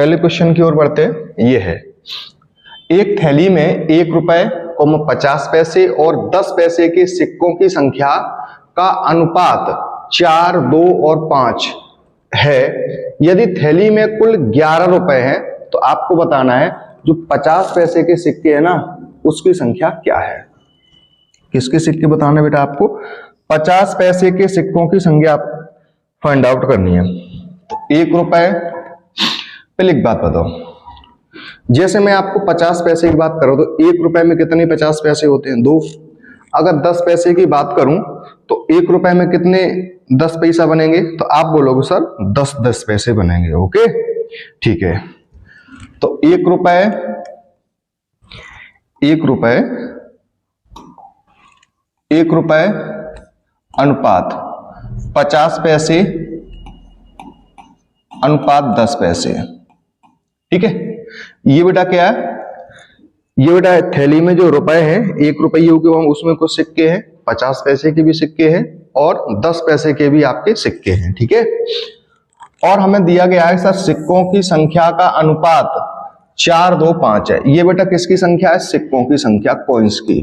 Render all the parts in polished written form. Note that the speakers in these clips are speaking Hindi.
पहले क्वेश्चन की ओर बढ़ते हैं। ये है, एक थैली में 1 रुपए 50 पैसे और 10 पैसे के सिक्कों की संख्या का अनुपात 4, 2 और 5 है। यदि थैली में कुल 11 रुपए हैं तो आपको बताना है जो 50 पैसे के सिक्के है ना उसकी संख्या क्या है। किसके सिक्के बताना है बेटा आपको? 50 पैसे के सिक्कों की संख्या फाइंड आउट करनी है। तो 1 रुपए, पहले एक बात बताओ, जैसे मैं आपको 50 पैसे की बात करूं तो 1 रुपए में कितने 50 पैसे होते हैं? 2। अगर 10 पैसे की बात करूं तो 1 रुपए में कितने 10 पैसा बनेंगे? तो आप बोलोगे सर 10 पैसे बनेंगे। ओके ठीक है। तो 1 रुपए 1 रुपए अनुपात 50 पैसे अनुपात 10 पैसे। ठीक है, ये बेटा क्या है? ये बेटा थैली में जो रुपए हैं 1 रुपये के उसमें कुछ सिक्के हैं, 50 पैसे के भी सिक्के हैं और 10 पैसे के भी आपके सिक्के हैं। ठीक है, और हमें दिया गया है सर सिक्कों की संख्या का अनुपात 4, 2, 5 है। ये बेटा किसकी संख्या है? सिक्कों की संख्या, कॉइंस की।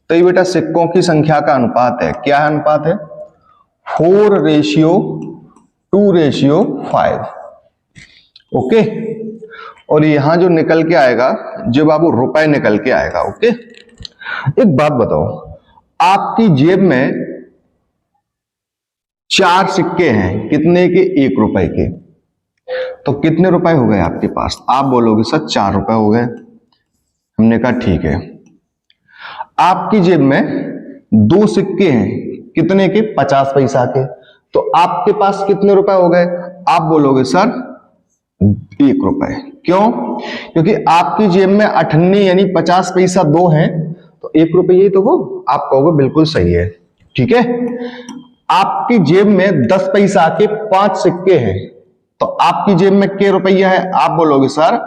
तो ये बेटा सिक्कों की संख्या का अनुपात है। क्या अनुपात है? 4:2:5। ओके, और यहां जो निकल के आएगा जो बाबू रुपए निकल के आएगा। ओके, एक बात बताओ, आपकी जेब में 4 सिक्के हैं, कितने के? 1 रुपए के। तो कितने रुपए हो गए आपके पास? आप बोलोगे सर 4 रुपए हो गए। हमने कहा ठीक है। आपकी जेब में 2 सिक्के हैं, कितने के? 50 पैसा के। तो आपके पास कितने रुपए हो गए? आप बोलोगे सर 1 रुपए। क्यों? क्योंकि आपकी जेब में 98 यानी 50 पैसा 2 है, तो 1 रुपए ही तो हो। आप कहोगे बिल्कुल सही है। ठीक है, आपकी जेब में 10 पैसा के 5 सिक्के हैं, तो आपकी जेब में क्या रुपया है? आप बोलोगे सर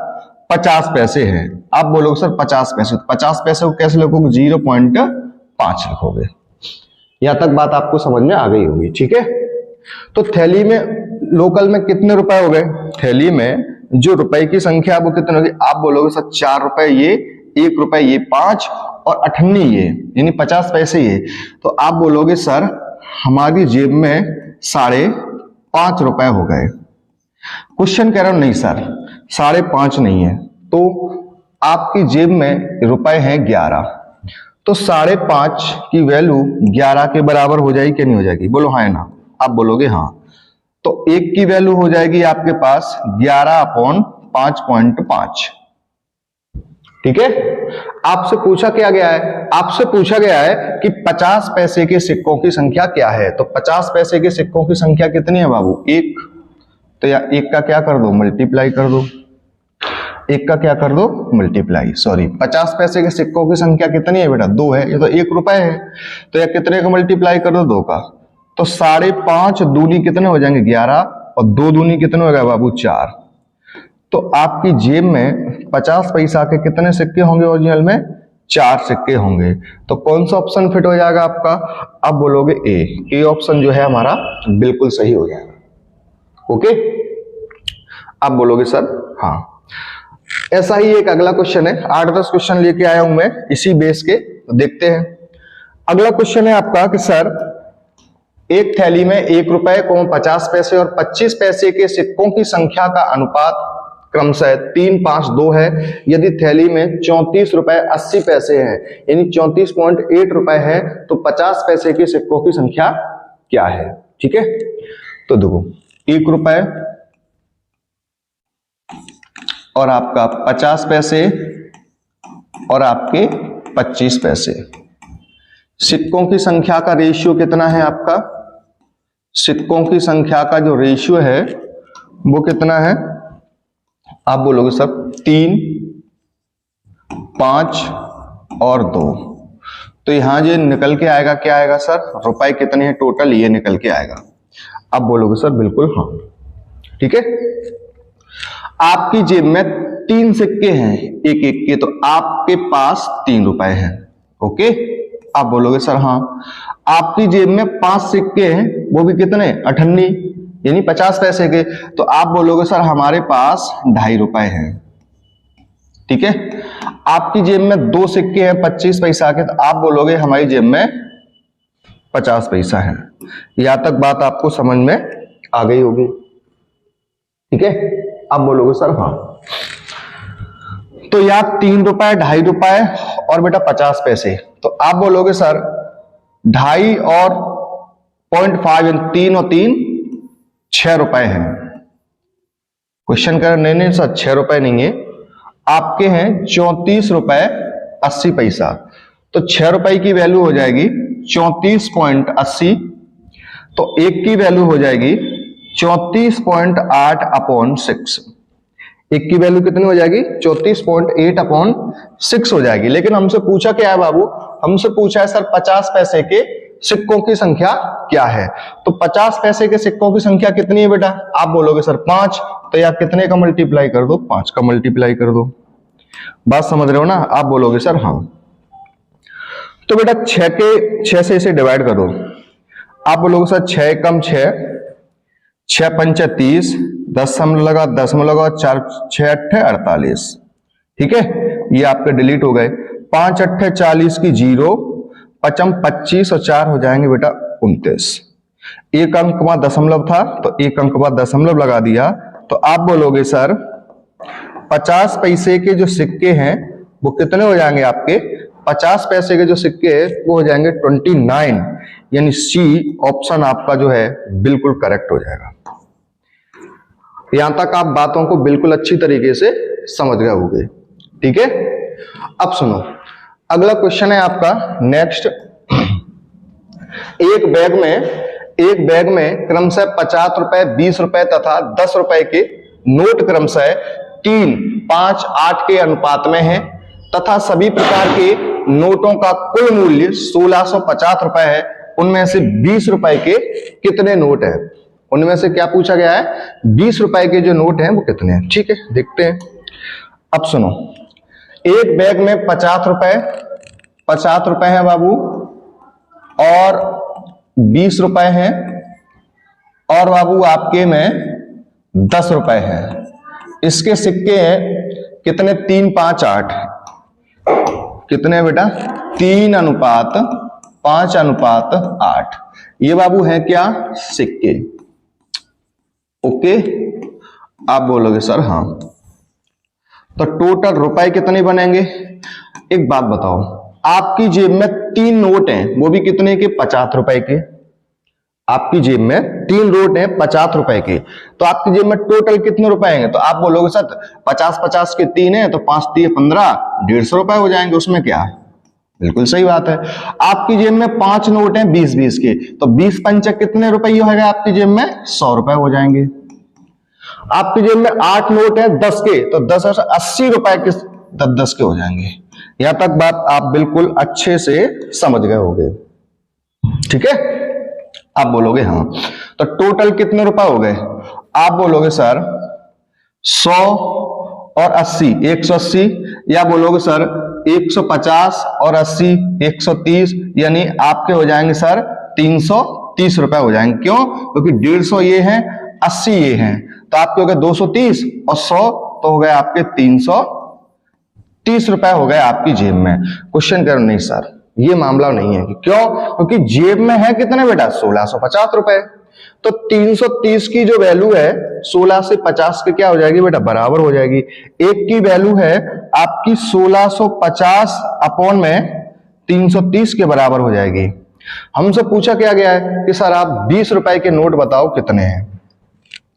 50 पैसे हैं। आप बोलोगे सर 50 पैसे। 50 पैसे को कैसे लिखोगे? 0.5 लिखोगे। यहां तक बात आपको समझ में आ गई होगी। ठीक है, तो थैली में लोकल में कितने रुपए हो गए? थैली में जो रुपए की संख्या वो कितने होगी? आप बोलोगे सर 4 रुपए ये, 1 रुपए ये, 5 और 98 ये, यानी 50 पैसे ये। तो आप बोलोगे सर हमारी जेब में 5.5 रुपए हो गए। क्वेश्चन कह रहा हूं नहीं सर 5.5 नहीं है, तो आपकी जेब में रुपए हैं 11, तो 5.5 की वैल्यू 11 के बराबर हो जाएगी कि नहीं हो जाएगी? बोलो हाँ है ना? आप बोलोगे हाँ। तो 1 की वैल्यू हो जाएगी आपके पास 11/5.5। ठीक है, आपसे पूछा क्या गया है? आपसे पूछा गया है कि 50 पैसे के सिक्कों की संख्या क्या है। तो 50 पैसे के सिक्कों की संख्या कितनी है बाबू? 1। तो या 1 का क्या कर दो? मल्टीप्लाई कर दो। 1 का क्या कर दो? मल्टीप्लाई। सॉरी, 50 पैसे के सिक्कों की संख्या कितनी है बेटा? 2 है। ये तो 1 रुपए है, तो या कितने का मल्टीप्लाई कर दो? 2 का। तो 5.5 दूनी कितने हो जाएंगे? 11, और 2 दूनी कितने हो गए बाबू? 4। तो आपकी जेब में 50 पैसा के कितने सिक्के होंगे? ओरिजिनल में 4 सिक्के होंगे। तो कौन सा ऑप्शन फिट हो जाएगा आपका? आप बोलोगे ए ऑप्शन जो है हमारा बिल्कुल सही हो जाएगा। ओके, आप बोलोगे सर हाँ। ऐसा ही एक अगला क्वेश्चन है, 8-10 क्वेश्चन लेके आया हूं मैं इसी बेस के, तो देखते हैं। अगला क्वेश्चन है आपका कि सर एक थैली में 1 रुपए 50 पैसे और 25 पैसे के सिक्कों की संख्या का अनुपात क्रमशः 3, 5, 2 है। यदि थैली में 34 रुपए 80 पैसे हैं, यानी 34.8 रुपए है, तो 50 पैसे के सिक्कों की संख्या क्या है? ठीक है, तो देखो 1 रुपए और आपका 50 पैसे और आपके 25 पैसे, सिक्कों की संख्या का रेशियो कितना है आपका? सिक्कों की संख्या का जो रेशियो है वो कितना है? आप बोलोगे सर 3, 5 और 2। तो यहां जो निकल के आएगा क्या आएगा सर? रुपए कितने हैं टोटल, ये निकल के आएगा। आप बोलोगे सर बिल्कुल हाँ। ठीक है, आपकी जेब में 3 सिक्के हैं 1-1 के, तो आपके पास 3 रुपए हैं। ओके, आप बोलोगे सर हाँ। आपकी जेब में 5 सिक्के हैं, वो भी कितने? 98, यानी 50 पैसे के, तो आप बोलोगे सर हमारे पास 2.5 रुपए हैं। ठीक है, आपकी जेब में 2 सिक्के हैं 25 पैसा के, तो आप बोलोगे हमारी जेब में 50 पैसा है। यहां तक बात आपको समझ में आ गई होगी। ठीक है, आप बोलोगे सर हाँ। तो यार 3 रुपए, 2.5 रुपए और बेटा 50 पैसे, तो आप बोलोगे सर 2.5 और 0.5, 3 और 3 6 रुपए हैं। क्वेश्चन कर नहीं सर 6 रुपए नहीं है, आपके हैं 34 रुपए 80 पैसा। तो 6 रुपए की वैल्यू हो जाएगी 34.80, तो एक की वैल्यू हो जाएगी 34.8/6। एक की वैल्यू कितनी हो जाएगी 34.8/6 हो जाएगी। लेकिन हमसे पूछा क्या है बाबू, हमसे पूछा है सर 50 पैसे के सिक्कों की संख्या क्या है। तो 50 पैसे के सिक्कों की संख्या कितनी है बेटा, आप बोलोगे सर 5, तो यार कितने का मल्टीप्लाई कर दो, 5 का मल्टीप्लाई कर दो। बात समझ रहे हो ना, आप बोलोगे सर हाँ। तो बेटा 6 से इसे डिवाइड करो, आप बोलोगे सर 6 कम 6, 6 पंचे 30, 10 सम लगा, 10 में लगा, 4 6 8 48। ठीक है, ये आपके डिलीट हो गए। 5 8 40 की 0, 5 25 और 4 हो जाएंगे बेटा 29। एक अंक बाद दशमलव था तो एक अंक बाद दशमलव लगा दिया, तो आप बोलोगे सर 50 पैसे के जो सिक्के हैं वो कितने हो जाएंगे आपके, 50 पैसे के जो सिक्के हैं वो हो जाएंगे 29, यानी सी ऑप्शन आपका जो है बिल्कुल करेक्ट हो जाएगा। यहां तक आप बातों को बिल्कुल अच्छी तरीके से समझ गए होंगे। ठीक है, अब सुनो अगला क्वेश्चन है आपका नेक्स्ट। एक बैग में क्रमशः 50 रुपए, 20 रुपए तथा 10 रुपए के नोट क्रमशः 3, 5, 8 के अनुपात में है तथा सभी प्रकार के नोटों का कुल मूल्य 1650 रुपए है। उनमें से 20 रुपए के कितने नोट है, उनमें से क्या पूछा गया है, 20 रुपए के जो नोट हैं वो कितने हैं। ठीक है, देखते हैं। अब सुनो, एक बैग में 50 रुपए है बाबू, और 20 रुपए हैं, और बाबू आपके में 10 रुपए हैं। इसके सिक्के हैं कितने, 3, 5, 8, कितने बेटा 3:5:8। ये बाबू है क्या, सिक्के। ओके, आप बोलोगे सर हाँ। तो टोटल रुपए कितने बनेंगे, एक बात बताओ, आपकी जेब में 3 नोट हैं, वो भी कितने के, 50 रुपए के। आपकी जेब में 3 नोट हैं 50 रुपए के, तो आपकी जेब में टोटल कितने रुपए आएंगे, तो आप बोलोगे सर 50-50 के 3 है तो 5 3 15, 150 रुपए हो जाएंगे। उसमें क्या है, बिल्कुल सही बात है। आपकी जेब में 5 नोट हैं 20-20 के, तो 20 पंचे कितने रुपए होगा आपकी जेब में, 100 रुपए हो जाएंगे। आपकी जेब में 8 नोट है 10 के, तो 10 80 रुपए के 10 के हो जाएंगे। यहां तक बात आप बिल्कुल अच्छे से समझ गए होंगे। ठीक है, आप बोलोगे हाँ। तो टोटल कितने रुपए हो गए, आप बोलोगे सर 100 और 80 180, या बोलोगे सर 150 और 80 130, यानी आपके हो जाएंगे सर 330 रुपए हो जाएंगे। क्यों, क्योंकि 150 ये है, 80 ये है, तो आपके हो गए 230 और 100 तो हो गए आपके 330 रुपए हो गए आपकी जेब में। क्वेश्चन करो नहीं सर ये मामला नहीं है, क्यों, क्योंकि जेब में है कितने बेटा 1650 रुपए, तो 330 की जो वैल्यू है 16 से 50 के क्या हो जाएगी बेटा, बराबर हो जाएगी। एक की वैल्यू है आपकी 1650 अपॉन में 330 के बराबर हो जाएगी। हमसे पूछा क्या गया है कि सर आप 20 रुपए के नोट बताओ कितने हैं,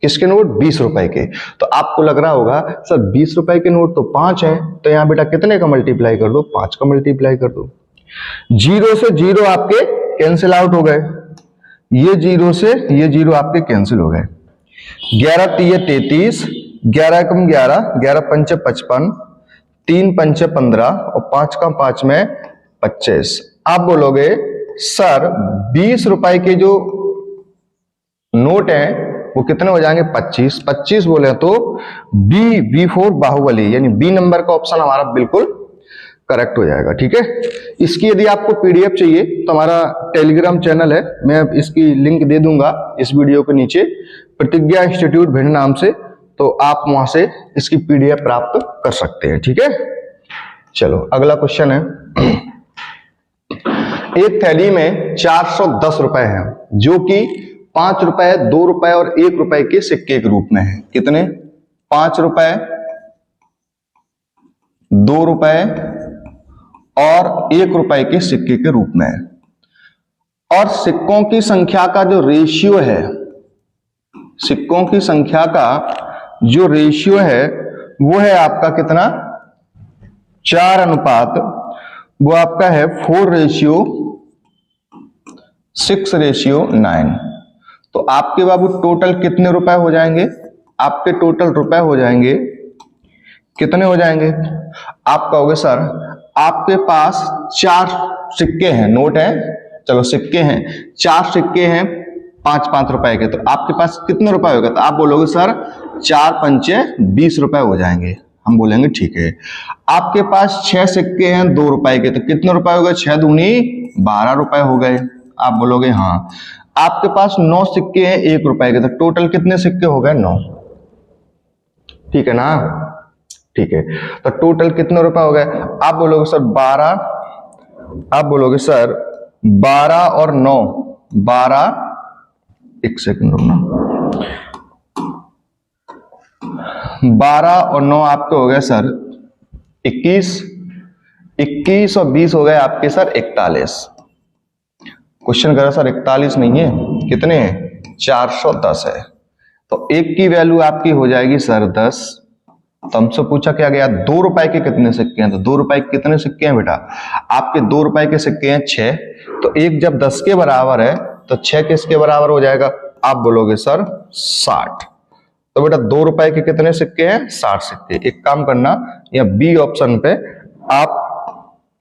किसके नोट, 20 रुपए के। तो आपको लग रहा होगा सर 20 रुपए के नोट तो 5 है, तो यहां बेटा कितने का मल्टीप्लाई कर दो, 5 का मल्टीप्लाई कर दो। 0 से 0 आपके कैंसिल आउट हो गए, ये 0 से ये 0 आपके कैंसिल हो गए। 11 3 33, 11 कम 11, 11 पंचे 55, 3 पंचे 15 और 5 का 5 में 25। आप बोलोगे सर 20 रुपए के जो नोट हैं वो कितने हो जाएंगे, 25 बोले तो B4 बाहुबली, यानी बी नंबर का ऑप्शन हमारा बिल्कुल करेक्ट हो जाएगा। ठीक है, इसकी यदि आपको पीडीएफ चाहिए तो हमारा टेलीग्राम चैनल है, मैं इसकी लिंक दे दूंगा इस वीडियो के नीचे। प्रतिज्ञा इंस्टीट्यूट भिंड नाम से, तो आप वहां से इसकी पीडीएफ प्राप्त कर सकते हैं। ठीक है, चलो अगला क्वेश्चन है। एक थैली में 410 रुपए हैं जो कि 5 रुपए, 2 रुपए और 1 रुपए के सिक्के के रूप में है। कितने? 5 रुपए, 2 रुपए और 1 रुपए के सिक्के के रूप में है। और सिक्कों की संख्या का जो रेशियो है, सिक्कों की संख्या का जो रेशियो है वो है आपका कितना? 4 अनुपात, वो आपका है 4:6:9। तो आपके बाबू टोटल कितने रुपए हो जाएंगे? आपके टोटल रुपए हो जाएंगे, कितने हो जाएंगे? आप कहोगे सर आपके पास 4 सिक्के हैं, नोट है, चलो सिक्के हैं, 4 सिक्के हैं 5-5 रुपए के, तो आपके पास कितने रुपए होगा? तो आप बोलोगे सर 4 पंचे 20 रुपए हो जाएंगे। हम बोलेंगे ठीक है। आपके पास 6 सिक्के हैं 2 रुपए के, तो कितने रुपए हो गए? 6 दूनी 12 रुपए हो गए। आप बोलोगे हाँ। आपके पास 9 सिक्के हैं 1 रुपए के, तो टोटल कितने सिक्के हो गए? 9। ठीक है ना? ठीक है, तो टोटल कितने रुपए हो गए? आप बोलोगे सर 12, आप बोलोगे सर 12 और 9, 12, एक सेकंड रुकना, 12 और 9 आपके हो गए सर 21, 21 और 20 हो गए आपके सर 41। क्वेश्चन करा सर 41 नहीं है, कितने हैं? 410 है। तो एक की वैल्यू आपकी हो जाएगी सर 10। तो हमसे पूछा क्या गया 2 रुपए के कितने सिक्के हैं? तो 2 रुपए के कितने सिक्के हैं बेटा? आपके 2 रुपए के सिक्के हैं 6, तो एक जब 10 के बराबर है तो 6 किसके बराबर हो जाएगा? आप बोलोगे सर 60। तो बेटा 2 रुपए के कितने सिक्के हैं? 60 सिक्के। एक काम करना, या बी ऑप्शन पे आप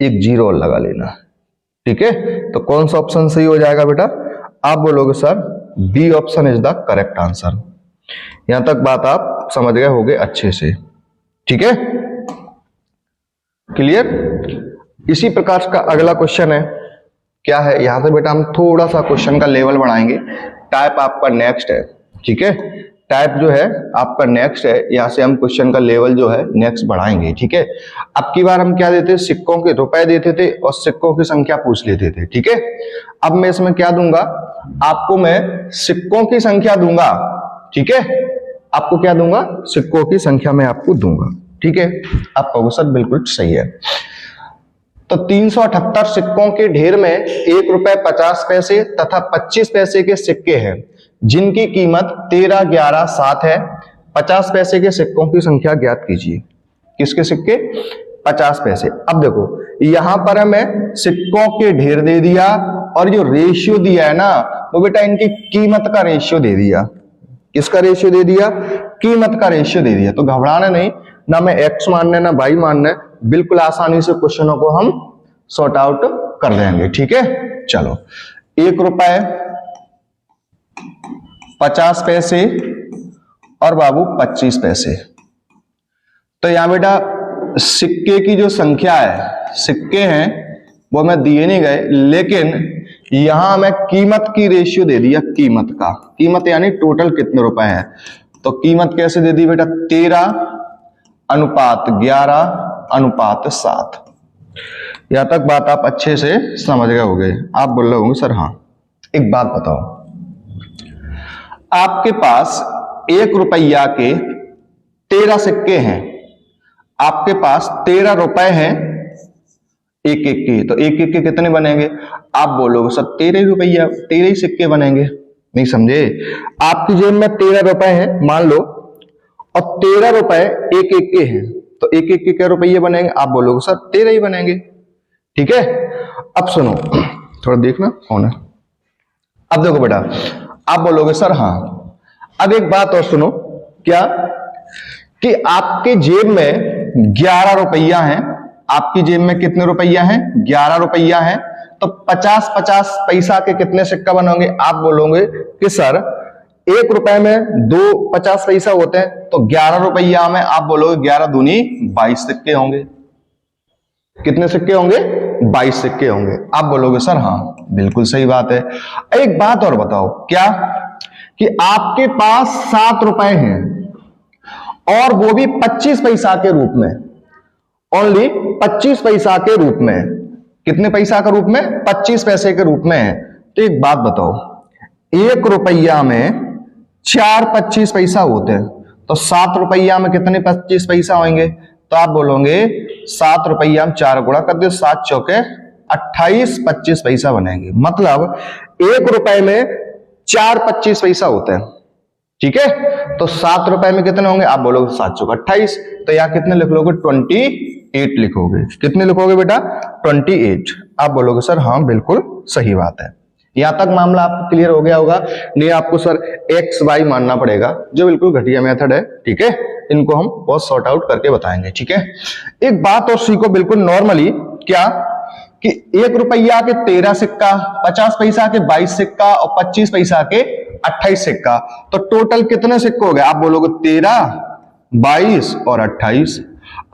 एक 0 लगा लेना। ठीक है, तो कौन सा ऑप्शन सही हो जाएगा बेटा? आप बोलोगे sir B option is the correct answer. यहां तक बात आप समझ गए होंगे अच्छे से। ठीक है, क्लियर? इसी प्रकार का अगला क्वेश्चन है, क्या है? यहां से बेटा हम थोड़ा सा क्वेश्चन का लेवल बढ़ाएंगे। टाइप आपका नेक्स्ट है। ठीक है, टाइप जो है आपका नेक्स्ट है, यहां से हम क्वेश्चन का लेवल जो है नेक्स्ट बढ़ाएंगे। ठीक है, अब की बार हम क्या देते? सिक्कों के रुपए देते थे और सिक्कों की संख्या पूछ लेते थे। ठीक है, अब मैं इसमें क्या दूंगा आपको? मैं सिक्कों की संख्या दूंगा। ठीक है, आपको क्या दूंगा? सिक्कों की संख्या मैं आपको दूंगा। ठीक है, आप कहोगे सर बिल्कुल सही है। तो 378 सिक्कों के ढेर में 1 रुपए 50 पैसे तथा 25 पैसे के सिक्के हैं जिनकी कीमत 13, 11, 7 है। 50 पैसे के सिक्कों की संख्या ज्ञात कीजिए। किसके सिक्के? 50 पैसे। अब देखो यहां पर हमें सिक्कों के ढेर दे दिया और जो रेशियो दिया है ना वो बेटा इनकी कीमत का रेशियो दे दिया। किसका रेशियो दे दिया? कीमत का रेशियो दे दिया। तो घबराना नहीं, ना मैं एक्स मानना है ना वाई मानना है, बिल्कुल आसानी से क्वेश्चनों को हम सॉर्ट आउट कर देंगे। ठीक है, चलो 1 रुपए 50 पैसे और बाबू 25 पैसे। तो यहां बेटा सिक्के की जो संख्या है, सिक्के हैं वो मैं दिए नहीं गए, लेकिन यहां मैं कीमत की रेशियो दे दिया। कीमत का, कीमत यानी टोटल कितने रुपए हैं। तो कीमत कैसे दे दी बेटा? 13:11:7। यहां तक बात आप अच्छे से समझ गए होंगे। आप बोल रहे होंगे सर हाँ। एक बात बताओ, आपके पास 1 रुपया के 13 सिक्के हैं, आपके पास 13 रुपए हैं एक एक के, तो एक एक के कितने बनेंगे? आप बोलोगे सर 13 रुपया, 13 ही सिक्के बनेंगे। नहीं समझे? आपकी जेब में 13 रुपए हैं मान लो, और 13 रुपए एक एक के हैं, तो एक एक के क्या रुपये बनेंगे? आप बोलोगे सर 13 ही बनेंगे। ठीक है, अब सुनो, थोड़ा देखना कौन है। अब देखो बेटा, आप बोलोगे सर हाँ। अब एक बात और सुनो, क्या कि आपके जेब में 11 रुपया है। आपकी जेब में कितने रुपया है? 11 रुपया है। तो 50-50 पैसा के कितने सिक्का बनोगे? आप बोलोगे कि सर 1 रुपए में 2 50 पैसा होते हैं, तो 11 रुपया में आप बोलोगे 11 दूनी 22 सिक्के होंगे। कितने सिक्के होंगे? 22 सिक्के होंगे। आप बोलोगे सर हाँ बिल्कुल सही बात है। एक बात और बताओ, क्या कि आपके पास 7 रुपए हैं और वो भी 25 पैसा के रूप में, ओनली 25 पैसा के रूप में। कितने पैसा के रूप में? 25 पैसे के रूप में है। तो एक बात बताओ, 1 रुपया में 4 25 पैसा होते हैं, तो 7 रुपया में कितने 25 पैसा होंगे? तो आप बोलोगे 7 रुपया में 4 गुणा कर दो, 7 चौके 28 25 पैसा बनेंगे। मतलब 1 रुपए में 4 25 पैसा होते हैं, ठीक है। तो 7 रुपए में कितने होंगे? आप बोलोगे 7 चौके 28, तो यहाँ कितने लिख लोगे? 28 लिखोगे। कितने लिखोगे बेटा? 28। आप बोलोगे सर हाँ बिल्कुल सही बात है। यहां तक मामला आपको क्लियर हो गया होगा। नहीं आपको सर एक्स वाई मानना पड़ेगा, जो बिल्कुल घटिया मेथड है, ठीक है। इनको हम बहुत सॉर्ट आउट करके बताएंगे, ठीक है। एक बात और सीखो बिल्कुल नॉर्मली, क्या कि 1 रुपया के 13 सिक्का, 50 पैसा के 22 सिक्का और 25 पैसा के 28 सिक्का, तो टोटल कितने सिक्के हो गए? आप बोलोगे 13, 22 और 28।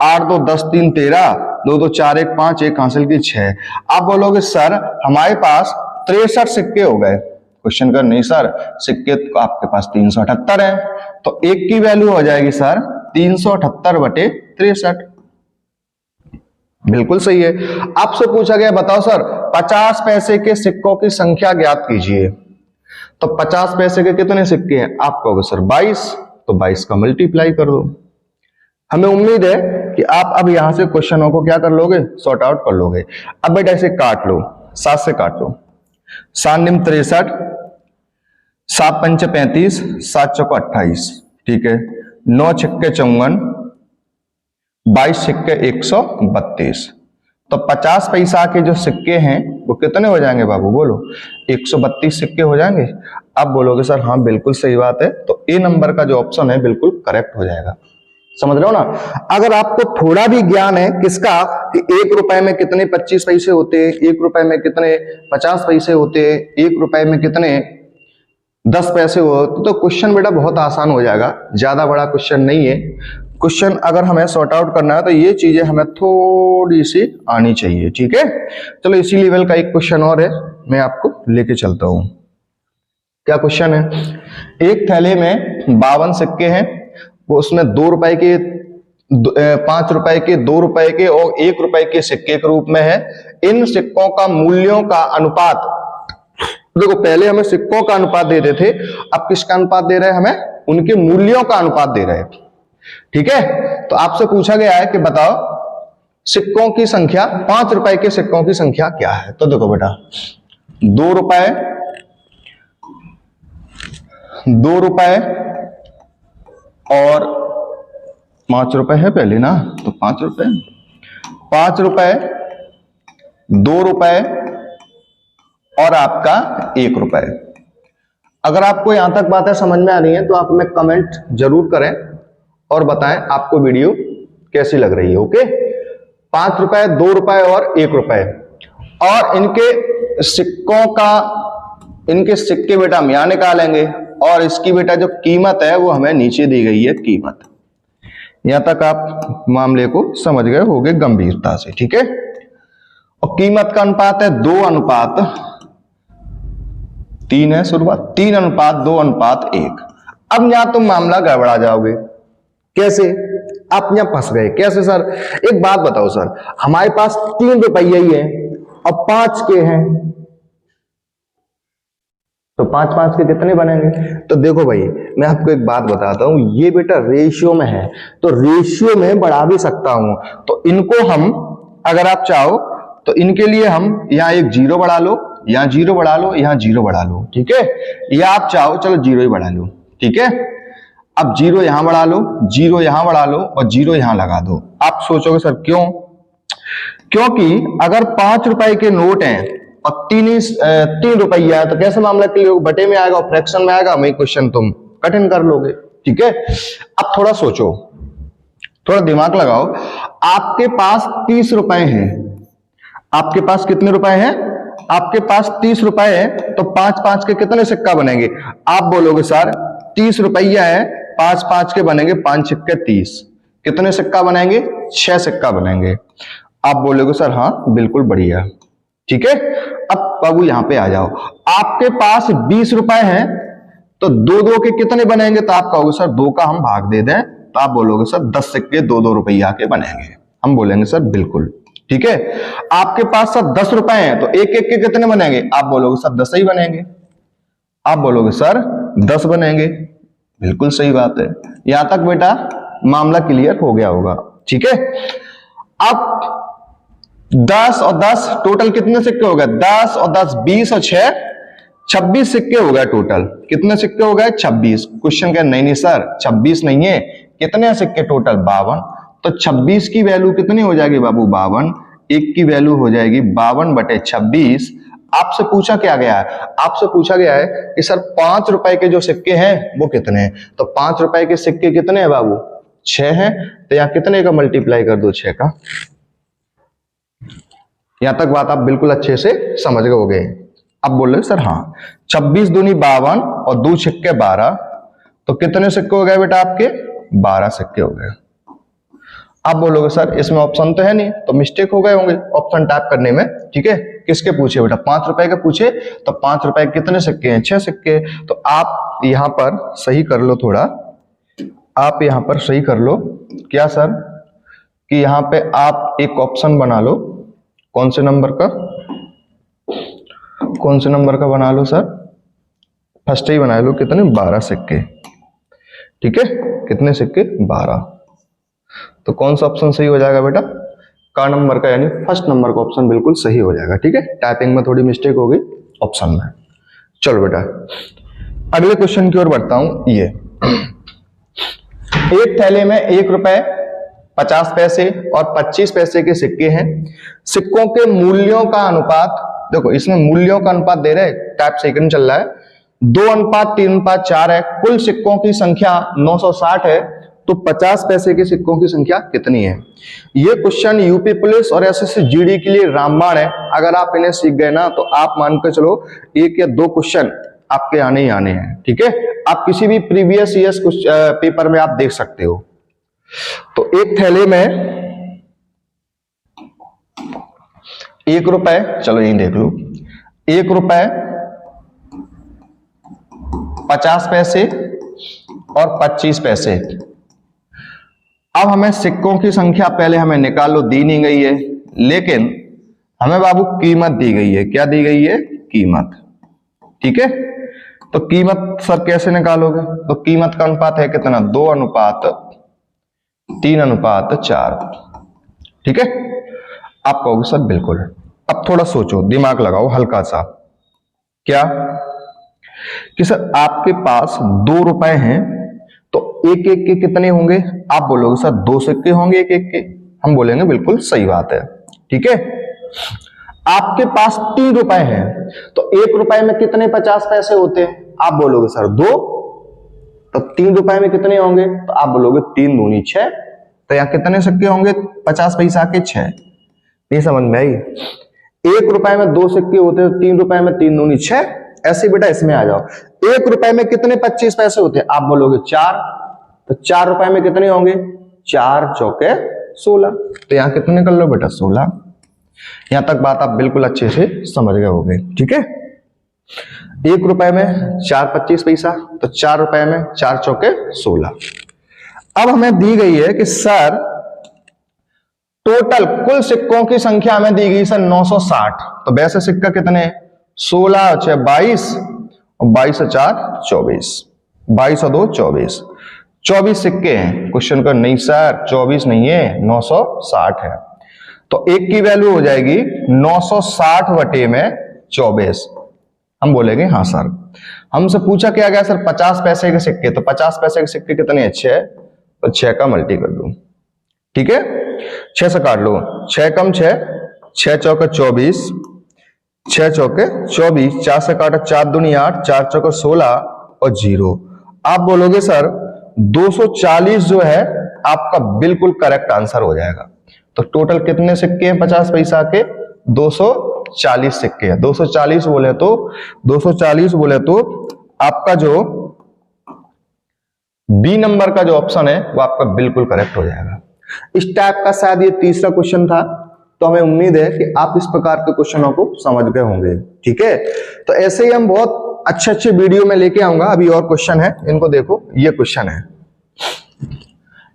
8 2 10 3 13, 2 2 4 1 5, 1 हासिल की 6। आप बोलोगे सर हमारे पास 63 सिक्के हो गए। क्वेश्चन कर नहीं सर, सिक्के तो आपके पास 378 है, तो एक की वैल्यू हो जाएगी सर 378/63। बिल्कुल सही है। आपसे पूछा गया बताओ सर 50 पैसे के सिक्कों की संख्या ज्ञात कीजिए, तो 50 पैसे के कितने सिक्के हैं? आप कहोगे सर 22, तो 22 का मल्टीप्लाई कर दो। हमें उम्मीद है कि आप अब यहां से क्वेश्चनों को क्या कर लोगे? सॉर्ट आउट कर लोगे। अब बेटा इसे काट लो, 7 से काट लो। 7 निम 63, 7 पंच 35, 7 चौको 28, ठीक है। 9 छक्के 54, 22 छक्के 132। तो 50 पैसा के जो सिक्के हैं वो कितने हो जाएंगे बाबू? बोलो 132 सिक्के हो जाएंगे। आप बोलोगे सर हाँ बिल्कुल सही बात है, तो ए नंबर का जो ऑप्शन है बिल्कुल करेक्ट हो जाएगा। समझ रहे हो ना? अगर आपको थोड़ा भी ज्ञान है किसका, कि 1 रुपए में कितने 25 पैसे होते हैं, 1 रुपए में कितने 50 पैसे होते हैं, 1 रुपए में कितने 10 पैसे होते, तो क्वेश्चन बेटा बहुत आसान हो जाएगा। ज्यादा बड़ा क्वेश्चन नहीं है। क्वेश्चन अगर हमें सॉर्ट आउट करना है तो ये चीजें हमें थोड़ी सी आनी चाहिए, ठीक है। चलो इसी लेवल का एक क्वेश्चन और है, मैं आपको लेके चलता हूं। क्या क्वेश्चन है? एक थैले में 52 सिक्के हैं, वो उसमें 2 रुपए के, 5 रुपए के, 2 रुपए के और 1 रुपए के सिक्के के रूप में है। इन सिक्कों का मूल्यों का अनुपात, देखो पहले हमें सिक्कों का अनुपात दे रहे थे, अब किसका अनुपात दे रहे हैं? हमें उनके मूल्यों का अनुपात दे रहे हैं, ठीक है। तो आपसे पूछा गया है कि बताओ सिक्कों की संख्या, 5 रुपए के सिक्कों की संख्या क्या है? तो देखो बेटा 2 रुपए, 2 रुपए और 5 रुपए है पहले ना, तो 5 रुपए, 5 रुपए, 2 रुपए और आपका 1 रुपए। अगर आपको यहां तक बातें समझ में आ रही हैं तो आप हमें कमेंट जरूर करें और बताएं आपको वीडियो कैसी लग रही है, ओके। 5 रुपए, 2 रुपए और 1 रुपए, और इनके सिक्कों का, इनके सिक्के बेटा हम यहां निकालेंगे और इसकी बेटा जो कीमत है वो हमें नीचे दी गई है कीमत। यहां तक आप मामले को समझ गए होंगे गंभीरता से, ठीक है। और कीमत का अनुपात है 2:3 है, शुरुआत 3:2:1। अब यहां तुम मामला गड़बड़ा जाओगे। कैसे? आप यहां फंस गए। कैसे सर? एक बात बताओ सर, हमारे पास 3 रुपये ही है और 5 के हैं, तो 5 के कितने बनेंगे? तो देखो भाई मैं आपको एक बात बताता हूं, ये बेटा रेशियो में है, तो रेशियो में बढ़ा भी सकता हूं। तो इनको हम, अगर आप चाहो तो इनके लिए हम यहां एक 0 बढ़ा लो, यहां 0 बढ़ा लो, यहां 0 बढ़ा लो, ठीक है। या आप चाहो चलो 0 ही बढ़ा लो, ठीक है। अब 0 यहां बढ़ा लो, 0 यहां बढ़ा लो और 0 यहां लगा दो। आप सोचोगे सर क्यों? क्योंकि अगर 5 रुपए के नोट हैं और 3 रुपया है तो कैसे मामला क्लियर होगा? बटे में आएगा और फ्रैक्शन में आएगा, वही क्वेश्चन तुम कठिन कर लोगे, ठीक है। अब थोड़ा सोचो, थोड़ा दिमाग लगाओ। आपके पास 30 रुपए हैं, आपके पास कितने रुपए हैं? आपके पास 30 रुपए है, तो 5 के कितने सिक्का बनेंगे? आप बोलोगे सर 30 रुपया है, 5 के बनेंगे, 5 छक्के 30, कितने सिक्का बनेंगे? 6 सिक्का बनेंगे। आप बोलोगे सर हाँ बिल्कुल बढ़िया, ठीक है। अब बाबू यहां पे आ जाओ, आपके पास 20 रुपए हैं, तो दो दो के कितने बनेंगे, तो आप कहोगे सर 2 का हम भाग दे दें, तो आप बोलोगे सर 10 सिक्के 2-2 रुपया के बनेंगे। हम बोलेंगे सर बिल्कुल ठीक है। आपके पास सर 10 रुपए हैं, तो एक एक के कितने बनेंगे, आप बोलोगे सर 10 ही बनेंगे। आप बोलोगे सर 10 बनेंगे, बिल्कुल सही बात है। यहां तक बेटा मामला क्लियर हो गया होगा, ठीक है। अब 10 और 10 टोटल कितने सिक्के हो गए, 10 और 10 20 और 6 26 सिक्के हो गए टोटल। कितने सिक्के हो गए, 26। क्वेश्चन क्या, नहीं सर 26 नहीं है, कितने सिक्के टोटल, 52। तो 26 की वैल्यू कितनी हो जाएगी बाबू, 52। एक की वैल्यू हो जाएगी 52/26। आपसे पूछा क्या गया है, आपसे पूछा गया है कि सर 5 रुपए के जो सिक्के हैं वो कितने हैं। तो 5 रुपए के सिक्के कितने हैं बाबू, 6 हैं। तो यहां कितने का मल्टीप्लाई कर दो, 6 का। यहां तक बात आप बिल्कुल अच्छे से समझ गए होगे। अब बोल रहे सर हाँ 26 दूनी 52 और 2 सिक्के 12, तो कितने सिक्के हो गए बेटा आपके, 12 सिक्के हो गए। आप बोलोगे सर इसमें ऑप्शन तो है नहीं, तो मिस्टेक हो गए होंगे ऑप्शन टाइप करने में, ठीक है। किसके पूछे बेटा, 5 रुपए के पूछे, तो 5 रुपए के कितने सिक्के हैं, 6 सिक्के। तो आप यहां पर सही कर लो थोड़ा, आप यहां पर सही कर लो क्या सर, कि यहां पे आप एक ऑप्शन बना लो, कौन से नंबर का, कौन से नंबर का बना लो सर, फर्स्ट ही बना लो, कितने, 12 सिक्के, ठीक है। कितने सिक्के, 12। तो कौन सा ऑप्शन सही हो जाएगा बेटा, का नंबर का, यानी फर्स्ट नंबर का ऑप्शन बिल्कुल सही हो जाएगा, ठीक है। टाइपिंग में थोड़ी मिस्टेक हो गई ऑप्शन में। चलो बेटा अगले क्वेश्चन की ओर बढ़ता हूं। ये एक थैले में 1 रुपए 50 पैसे और 25 पैसे के सिक्के हैं। सिक्कों के मूल्यों का अनुपात, देखो इसमें मूल्यों का अनुपात दे रहे, टाइप सेकंड चल रहा है, 2:3:4 है। कुल सिक्कों की संख्या 960 है, तो 50 पैसे के सिक्कों की संख्या कितनी है। ये क्वेश्चन यूपी पुलिस और एसएससी जीडी के लिए रामबाण है। अगर आप इन्हें सीख गए ना, तो आप मान के चलो 1 या 2 क्वेश्चन आपके आने ही आने हैं, ठीक है। आप किसी भी प्रीवियस ईयर्स पेपर में आप देख सकते हो। तो एक थैले में 1 रुपए, चलो यही देख लो, 1 रुपए 50 पैसे और 25 पैसे। अब हमें सिक्कों की संख्या पहले हमें निकाल लो, दी नहीं गई है, लेकिन हमें बाबू कीमत दी गई है। क्या दी गई है, कीमत, ठीक है। तो कीमत सर कैसे निकालोगे, तो कीमत का अनुपात है कितना, 2:3:4, ठीक है। आप कहोगे सर बिल्कुल। अब थोड़ा सोचो, दिमाग लगाओ हल्का सा, क्या कि सर आपके पास 2 रुपए हैं, तो एक एक के कितने होंगे, आप बोलोगे सर 2 सिक्के होंगे एक एक के। हम बोलेंगे बिल्कुल सही बात है, ठीक है। आपके पास 3 रुपए हैं, तो 1 रुपए में कितने 50 पैसे होते हैं, आप बोलोगे सर 2, तो 3 रुपए में कितने होंगे, तो आप बोलोगे 3 दूनी 6, तो यहां कितने सिक्के होंगे 50 पैसा के 6। नहीं समझ में आई, 1 रुपए में 2 सिक्के होते हैं, 3 रुपए में 3 दूनी 6। ऐसे बेटा इसमें आ जाओ, 1 रुपए में कितने 25 पैसे होते हैं, आप बोलोगे 4, तो 4 रुपए में कितने होंगे, 4 चौके 16, तो यहां कितने कर लो बेटा 16। यहां तक बात आप बिल्कुल अच्छे से समझ गए होंगे, ठीक है। 1 रुपए में 4 25 पैसा, तो 4 रुपए में 4 चौके 16। अब हमें दी गई है कि सर टोटल कुल सिक्कों की संख्या हमें दी गई सर 960, तो वैसे सिक्का कितने, 16 और 6 22 और 22 और 4 24, 22 और 2 24, 24 सिक्के हैं। क्वेश्चन का नहीं सर 24 नहीं है, 960 है। तो एक की वैल्यू हो जाएगी 960 बटे में 24। हम बोलेंगे हाँ सर। हमसे पूछा क्या गया सर 50 पैसे के सिक्के, तो 50 पैसे के सिक्के कितने हैं, 6, तो 6 का मल्टी कर दो, ठीक है। 6 से काट लो, 6 कम 6, 6 चौके 24, 6 चौके 24, 4 से काटा 4 दूनी 8, 4 चौके 16 और 0। आप बोलोगे सर 240 जो है आपका बिल्कुल करेक्ट आंसर हो जाएगा। तो टोटल कितने सिक्के हैं 50 पैसा के, 240 सिक्के हैं। 240 बोले तो आपका जो बी नंबर का जो ऑप्शन है वो आपका बिल्कुल करेक्ट हो जाएगा। इस टाइप का शायद ये तीसरा क्वेश्चन था, तो हमें उम्मीद है कि आप इस प्रकार के क्वेश्चनों को समझ गए होंगे, ठीक है। तो ऐसे ही हम बहुत अच्छे अच्छे वीडियो में लेके आऊंगा। अभी और क्वेश्चन है, इनको देखो। ये क्वेश्चन है,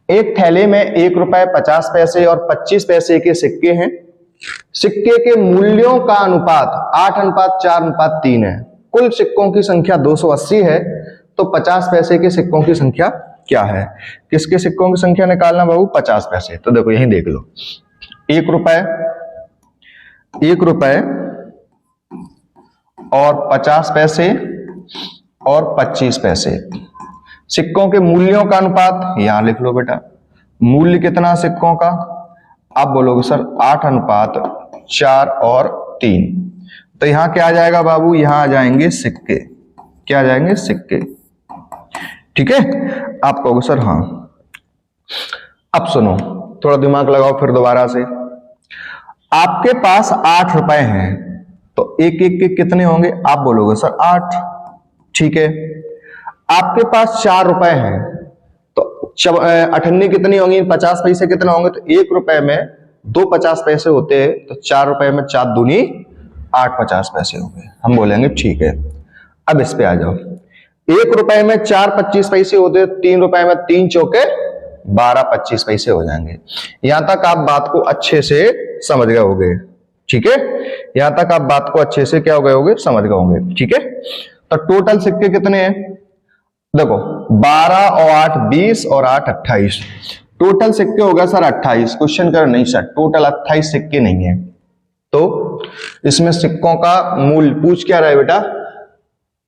एक थैले में 1 रुपए 50 पैसे और 25 पैसे के सिक्के हैं। सिक्के के मूल्यों का अनुपात 8:4:3 है। कुल सिक्कों की संख्या 280 है, तो 50 पैसे के सिक्कों की संख्या क्या है? किसके सिक्कों की संख्या निकालना बाबू? 50 पैसे। तो देखो यही देख लो, 1 रुपए और 50 पैसे और 25 पैसे। सिक्कों के मूल्यों का अनुपात यहां लिख लो बेटा। मूल्य कितना सिक्कों का? आप बोलोगे सर 8:4:3। तो यहां क्या आ जाएगा बाबू? यहां आ जाएंगे सिक्के। क्या आ जाएंगे? सिक्के। ठीक है, आप कहोगे सर हाँ। अब सुनो, थोड़ा दिमाग लगाओ फिर दोबारा से। आपके पास 8 रुपए हैं, तो एक एक के कितने होंगे? आप बोलोगे सर 8। ठीक है, आपके पास 4 रुपए हैं, तो 8 कितनी होंगी? 50 पैसे कितने होंगे? तो 1 रुपए में 2 50 पैसे होते हैं, तो 4 रुपए में 4 दूनी 8 50 पैसे हो गए। हम बोलेंगे ठीक है। अब इस पे आ जाओ, 1 रुपए में 4 25 पैसे होते हैं, 3 रुपए में 3 चौके 12 25 पैसे हो जाएंगे। यहां तक आप बात को अच्छे से समझ गए होंगे। ठीक है, यहां तक आप बात को अच्छे से क्या हो गए होंगे? समझ गए होंगे। ठीक है, तो टोटल सिक्के कितने हैं? देखो 12 और 8 20 और 8 28। टोटल सिक्के हो गया सर 28। क्वेश्चन कर नहीं सर, टोटल 28 सिक्के नहीं है। तो इसमें सिक्कों का मूल्य पूछ क्या रहा है बेटा?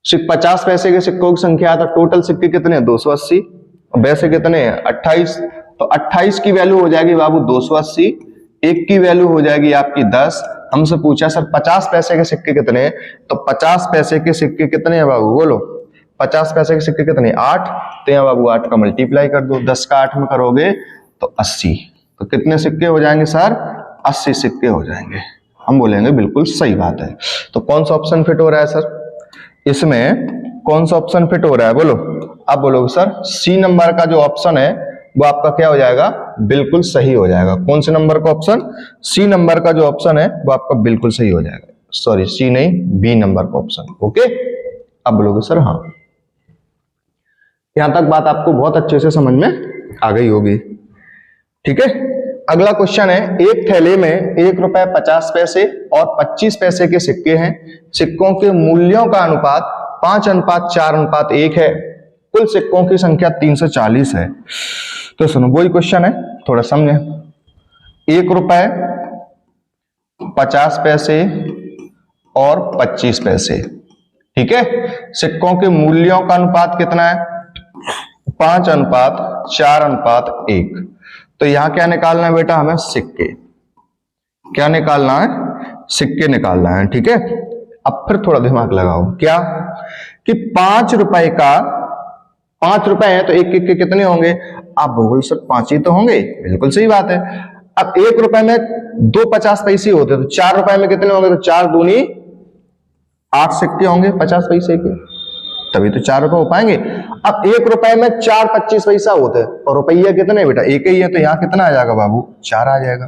50 पैसे के सिक्कों की संख्या, तो टोटल सिक्के कितने हैं? 280। और वैसे कितने हैं? 28। तो 28 की वैल्यू हो जाएगी बाबू 280, एक की वैल्यू हो जाएगी आपकी 10। हमसे पूछा सर 50 पैसे के सिक्के कितने हैं, तो 50 पैसे के सिक्के कितने हैं बाबू? बोलो 50 पैसे के सिक्के कितने? 8। तो यहाँ बाबू 8 का मल्टीप्लाई कर दो, 10 का 8 में करोगे तो 80। तो कितने सिक्के हो जाएंगे सर? 80 सिक्के हो जाएंगे। हम बोलेंगे बिल्कुल सही बात है। तो कौन सा ऑप्शन फिट हो रहा है सर? इसमें कौन सा ऑप्शन फिट हो रहा है? बोलो। आप बोलोगे सर सी नंबर का जो ऑप्शन है वो आपका क्या हो जाएगा? बिल्कुल सही हो जाएगा। कौन से नंबर का ऑप्शन? सी नंबर का जो ऑप्शन है वो आपका बिल्कुल सही हो जाएगा। सॉरी, सी नहीं, बी नंबर का ऑप्शन। ओके, आप बोलोगे सर हाँ। यहां तक बात आपको बहुत अच्छे से समझ में आ गई होगी। ठीक है, अगला क्वेश्चन है, एक थैले में 1 रुपए 50 पैसे और 25 पैसे के सिक्के हैं। सिक्कों के मूल्यों का अनुपात 5:4:1 है। कुल सिक्कों की संख्या 340 है। तो सुनो, वही क्वेश्चन है, थोड़ा समझे। 1 रुपए 50 पैसे और 25 पैसे। ठीक है, सिक्कों के मूल्यों का अनुपात कितना है? 5:4:1। तो यहां क्या निकालना है बेटा? हमें सिक्के। क्या निकालना है? सिक्के निकालना है। ठीक है, अब फिर थोड़ा दिमाग लगाओ। क्या कि 5 रुपए का 5 रुपए है, तो एक एक के कितने होंगे? आप बोलोगे सर 5 ही तो होंगे। बिल्कुल सही बात है। अब 1 रुपए में 2 50 पैसे होते, तो 4 रुपए में कितने होंगे? तो 4 दूनी 8 सिक्के होंगे 50 पैसे के, तभी तो 4 रुपए हो पाएंगे। अब 1 रुपए में 4 25 पैसा होते हैं, और रुपया कितने बेटा? एक ही है, तो यहां कितना आ जाएगा बाबू? 4 आ जाएगा।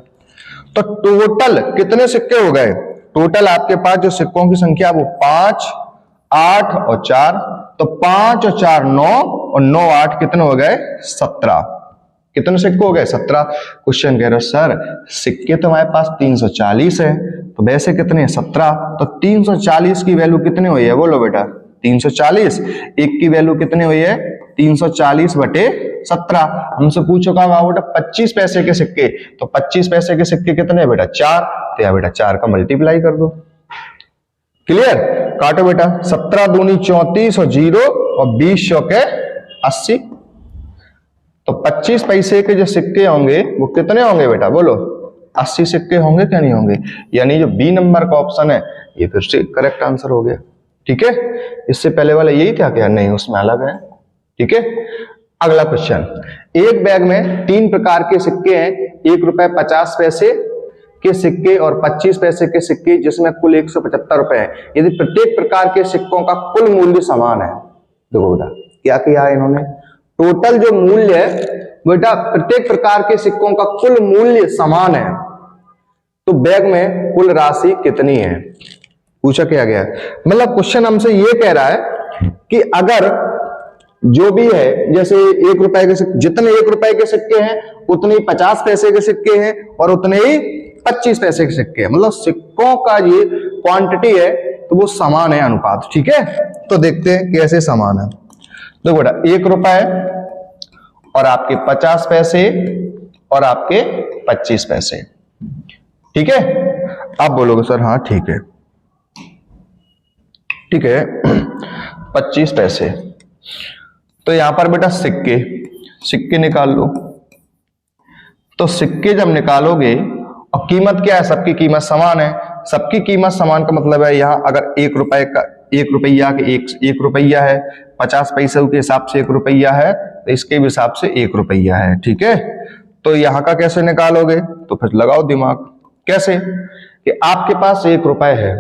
तो टोटल कितने सिक्के हो गए? टोटल आपके पास जो सिक्कों की संख्या वो 5 8 और 4। तो 5 और 4 9 और 9 8 कितने हो गए? 17। कितने सिक्के हो गए? 17। क्वेश्चन कह रहे हो सर सिक्के तो हमारे पास 340 है, तो वैसे कितने? 17। तो 340 की वैल्यू कितनी हुई है? बोलो बेटा 340। एक की वैल्यू कितनी हुई है? 340/17। हमसे पूछो का बेटा 25 पैसे के सिक्के, तो 25 पैसे के सिक्के कितने बेटा? 4। तो या बेटा 4 का मल्टीप्लाई कर दो। क्लियर? काटो बेटा, 17 दूनी 34 और 0 और 20 चौके 80। तो 25 पैसे के जो सिक्के होंगे वो कितने होंगे बेटा? बोलो 80 सिक्के होंगे क्या नहीं होंगे? यानी जो बी नंबर का ऑप्शन है ये फिर से करेक्ट आंसर हो गया। ठीक है, इससे पहले वाला यही था क्या? नहीं, उसमें अलग है। ठीक है, अगला क्वेश्चन, एक बैग में 3 प्रकार के सिक्के हैं। 1 रुपए 50 पैसे के सिक्के और 25 पैसे के सिक्के, जिसमें कुल 175 रुपए हैं। यदि प्रत्येक प्रकार के सिक्कों का कुल मूल्य समान है। देखो बेटा क्या किया है इन्होंने, टोटल जो मूल्य है बेटा प्रत्येक प्रकार के सिक्कों का कुल मूल्य समान है, तो बैग में कुल राशि कितनी है? पूछा क्या गया है, मतलब क्वेश्चन हमसे ये कह रहा है कि अगर जो भी है, जैसे 1 रुपए के सिक्के, जितने 1 रुपए के सिक्के हैं उतने ही 50 पैसे के सिक्के हैं और उतने ही 25 पैसे के सिक्के हैं, मतलब सिक्कों का ये क्वांटिटी है तो वो समान है अनुपात। ठीक है, तो देखते हैं कैसे समान है। देखो बेटा 1 रुपए और आपके 50 पैसे और आपके 25 पैसे, ठीक है। आप बोलोगे सर हाँ ठीक है, ठीक है 25 पैसे। तो यहां पर बेटा सिक्के निकाल लो। तो सिक्के जब निकालोगे और कीमत क्या है, सबकी कीमत समान है। सबकी कीमत समान का मतलब है यहां अगर 1 रुपए का 1 रुपया के 1 रुपया है, 50 पैसे के हिसाब से 1 रुपया है, तो इसके भी हिसाब से 1 रुपया है। ठीक है, तो यहां का कैसे निकालोगे, तो फिर लगाओ दिमाग। कैसे कि आपके पास 1 रुपए है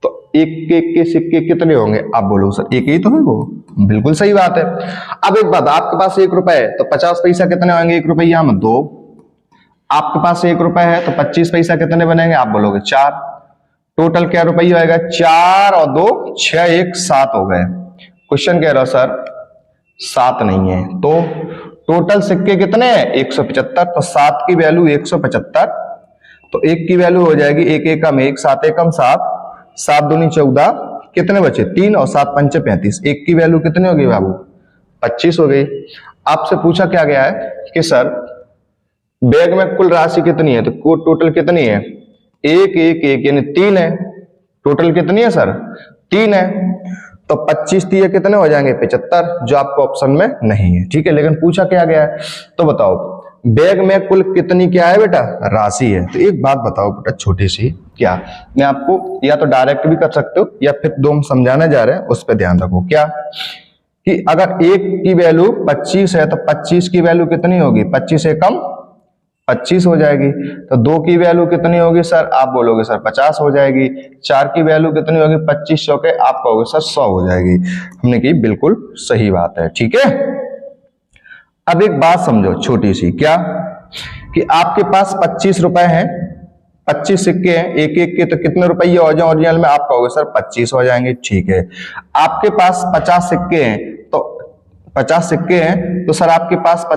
तो एक एक के सिक्के कितने होंगे, आप बोलो सर एक ही तो है वो, बिल्कुल सही बात है। अब एक बात, आपके पास 1 रुपए है तो 50 पैसा कितने होंगे 1 रुपया में, 2। आपके पास 1 रुपए है तो 25 पैसा कितने बनेंगे, आप बोलोगे 4। टोटल क्या रुपया होगा, 4 और 2 6, 1 7 हो गए। क्वेश्चन कह रहा सर 7 नहीं है, तो टोटल सिक्के कितने हैं 175, तो 7 की वैल्यू 175, तो 1 की वैल्यू हो जाएगी 1 एकम 1, 7 एकम 7, 7 दूनी 14, कितने बचे 3 और 7 पंचे 35। 1 की वैल्यू कितनी हो गई बाबू, 25 हो गई। आपसे पूछा क्या गया है कि सर बैग में कुल राशि कितनी है, तो टोटल कितनी है 1 1 1 यानी 3 है। टोटल कितनी है सर 3 है, तो 25 दिए कितने हो जाएंगे 75, जो आपको ऑप्शन में नहीं है। ठीक है, लेकिन पूछा क्या गया है, तो बताओ बैग में कुल कितनी क्या है बेटा, राशि है। तो एक बात बताओ बेटा छोटी सी, क्या मैं आपको या तो डायरेक्ट भी कर सकते हो या फिर दो हम समझाने जा रहे हैं उस पर ध्यान रखो। क्या कि अगर 1 की वैल्यू 25 है तो 25 की वैल्यू कितनी होगी, 25 से कम 25 हो जाएगी। तो 2 की वैल्यू कितनी होगी सर, आप बोलोगे सर 50 हो जाएगी। 4 की वैल्यू कितनी होगी 25 100 के, आप कहोगे सर 100 हो जाएगी। हमने कही बिल्कुल सही बात है। ठीक है, अब एक बात समझो छोटी सी, क्या कि आपके पास 25 रुपए हैं, 25 सिक्के हैं, एक एक के, तो कितने रुपये हो जाए ओरिजिनल में, आप कहोगे सर 25 हो जाएंगे। ठीक है, आपके पास 50 सिक्के हैं, तो 50 सिक्के हैं तो सर आपके पास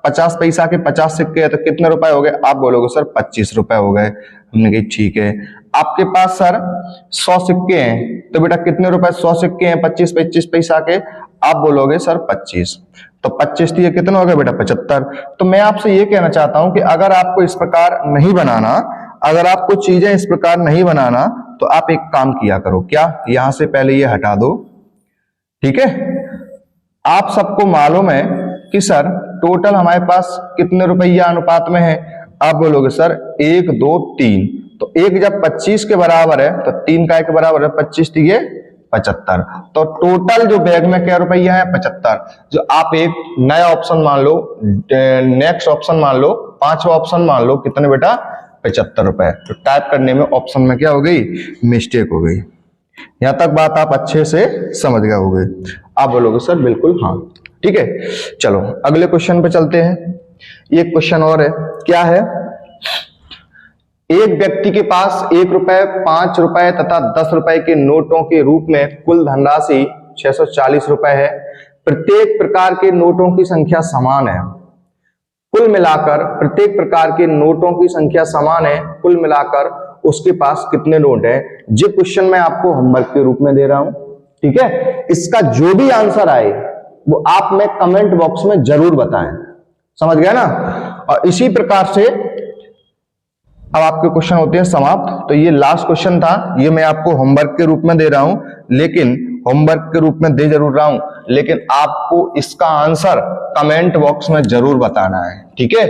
50 पैसा के 50 सिक्के हैं, तो कितने रुपए हो गए, आप बोलोगे सर 25 रुपए हो गए। हमने कही ठीक है। आपके पास सर 100 सिक्के हैं, तो बेटा कितने रुपए, 100 सिक्के हैं 25 पैसा के, आप बोलोगे सर 25, तो 25 दिए कितने हो गए बेटा 75। तो मैं आपसे ये कहना चाहता हूं कि अगर आपको इस प्रकार नहीं बनाना, अगर आपको चीजें इस प्रकार नहीं बनाना, तो आप एक काम किया करो, क्या यहां से पहले ये हटा दो। ठीक है, आप सबको मालूम है कि सर टोटल हमारे पास कितने रुपया अनुपात में है, आप बोलोगे सर 1 2 3, तो 1 जब 25 के बराबर है तो 3 का के बराबर है, 25 दिए 75, तो टोटल जो बैग में क्या रुपया है 75। जो आप एक नया ऑप्शन मान लो, नेक्स्ट ऑप्शन मान लो, 5वां ऑप्शन मान लो, कितने बेटा 75 रुपए। तो टाइप करने में ऑप्शन में क्या हो गई, मिस्टेक हो गई। यहां तक बात आप अच्छे से समझ गए होंगे। आप बोलोगे सर बिल्कुल हाँ। ठीक है, चलो अगले क्वेश्चन पे चलते हैं। ये क्वेश्चन और है, क्या है, एक व्यक्ति के पास 1 रुपए 5 रुपए तथा 10 रुपए के नोटों के रूप में कुल धनराशि 640 रुपए है। प्रत्येक प्रकार के नोटों की संख्या समान है। कुल मिलाकर प्रत्येक प्रकार के नोटों की संख्या समान है, कुल मिलाकर उसके पास कितने नोट है। ये क्वेश्चन मैं आपको होमवर्क के रूप में दे रहा हूं। ठीक है, इसका जो भी आंसर आए वो आप में कमेंट बॉक्स में जरूर बताएं। समझ गया ना। और इसी प्रकार से अब आपके क्वेश्चन होते हैं समाप्त। तो ये लास्ट क्वेश्चन था, ये मैं आपको होमवर्क के रूप में दे रहा हूं, लेकिन होमवर्क के रूप में दे जरूर रहा हूं, लेकिन आपको इसका आंसर कमेंट बॉक्स में जरूर बताना है। ठीक है,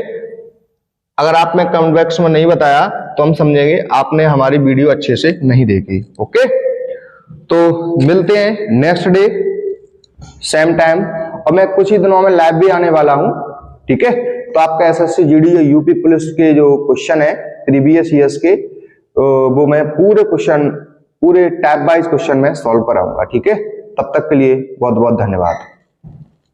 अगर आपने कमेंट बॉक्स में नहीं बताया तो हम समझेंगे आपने हमारी वीडियो अच्छे से नहीं देखी। ओके, तो मिलते हैं नेक्स्ट डे सेम टाइम, और मैं कुछ ही दिनों में लाइव भी आने वाला हूं। ठीक है, तो आपका एसएससी जीडी या यूपी पुलिस के जो क्वेश्चन है प्रीवियस ईयर्स के, वो मैं पूरे क्वेश्चन, पूरे टैब वाइज क्वेश्चन में सॉल्व कराऊंगा। ठीक है, तब तक के लिए बहुत बहुत धन्यवाद।